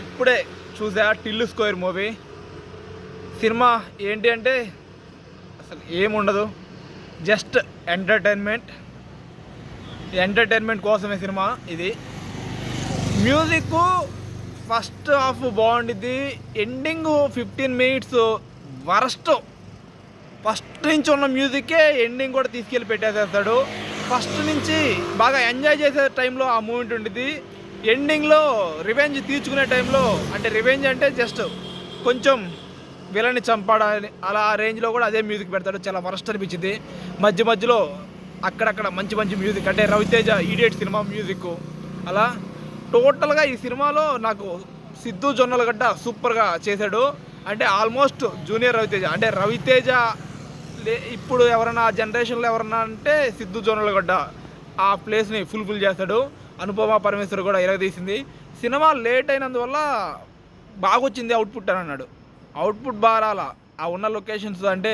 ఇప్పుడే చూసా Tillu square movie. Cinema ఏంటి అంటే అసలు ఏముండదు, జస్ట్ ఎంటర్టైన్మెంట్ కోసమే సినిమా ఇది. మ్యూజిక్ ఫస్ట్ హాఫ్ బాగుండిద్ది, ఎండింగ్ 15 minutes వరస్ట్. ఫస్ట్ నుంచి ఉన్న మ్యూజిక్కే ఎండింగ్ కూడా తీసుకెళ్ళి పెట్టేసేస్తాడు. ఫస్ట్ నుంచి బాగా ఎంజాయ్ చేసే టైంలో ఆ మూమెంట్ ఉండిద్ది, ఎండింగ్లో రివెంజ్ తీర్చుకునే టైంలో, అంటే రివెంజ్ అంటే జస్ట్ కొంచెం విలన్ని చంపాడని అలా ఆ రేంజ్లో కూడా అదే మ్యూజిక్ పెడతాడు. చాలా వరస్ట్ అనిపించింది. మధ్యలో అక్కడక్కడ మంచి మ్యూజిక్, అంటే రవితేజ ఈడియట్ సినిమా మ్యూజిక్. అలా టోటల్గా ఈ సినిమాలో నాకు సిద్ధు జొన్నలగడ్డ సూపర్గా చేశాడు. అంటే ఆల్మోస్ట్ జూనియర్ రవితేజ, అంటే రవితేజ ఇప్పుడు ఎవరన్నా ఆ జనరేషన్లో ఎవరన్నా అంటే సిద్ధు జొన్నలగడ్డ ఆ ప్లేస్ని ఫుల్ఫిల్ చేస్తాడు. అనుపమ పరమేశ్వర్ కూడా ఇరగదీసింది. సినిమా లేట్ అయినందువల్ల బాగొచ్చింది అవుట్పుట్ అని అన్నాడు. అవుట్పుట్ బాగా రాలా. ఆ ఉన్న లొకేషన్స్, అంటే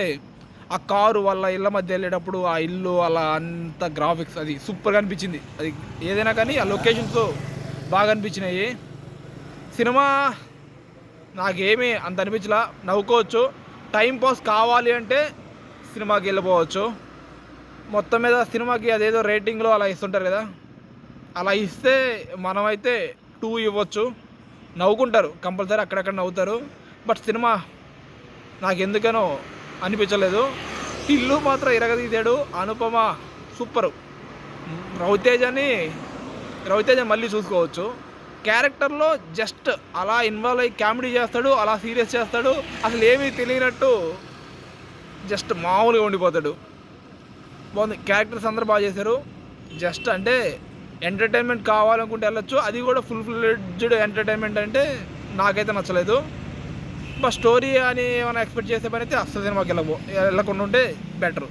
ఆ కారు వాళ్ళ ఇళ్ళ మధ్య వెళ్ళేటప్పుడు ఆ ఇల్లు అలా అంత గ్రాఫిక్స్ అది సూపర్గా అనిపించింది. అది ఏదైనా కానీ ఆ లొకేషన్స్ బాగా అనిపించినాయి. సినిమా నాకేమీ అంత అనిపించలా, నవ్వుకోవచ్చు. టైంపాస్ కావాలి అంటే సినిమాకి వెళ్ళిపోవచ్చు. మొత్తం మీద సినిమాకి అదేదో రేటింగ్లో అలా ఇస్తుంటారు కదా, అలా ఇస్తే మనమైతే 2 ఇవ్వచ్చు. నవ్వుకుంటారు కంపల్సరీ, అక్కడక్కడ నవ్వుతారు. బట్ సినిమా నాకు ఎందుకనో అనిపించలేదు. ఇల్లు మాత్రం ఇరగదీశాడు. అనుపమ సూపరు. రవితేజ మళ్ళీ చూసుకోవచ్చు. క్యారెక్టర్లో జస్ట్ అలా ఇన్వాల్వ్ అయ్యి కామెడీ చేస్తాడు, అలా సీరియస్ చేస్తాడు. అసలు ఏమీ తెలియనట్టు జస్ట్ మామూలుగా ఉండిపోతాడు. బాగుంది. క్యారెక్టర్స్ అందరూ బాగా చేశారు. జస్ట్ అంటే ఎంటర్టైన్మెంట్ కావాలనుకుంటే వెళ్ళొచ్చు. అది కూడా ఫుల్-ఫ్లెడ్జ్డ్ ఎంటర్టైన్మెంట్ అంటే నాకైతే నచ్చలేదు. బట్ స్టోరీ అని ఏమైనా ఎక్స్పెక్ట్ చేసే పని అయితే అస్సలు సినిమాకి వెళ్ళకుండా ఉంటే బెటరు.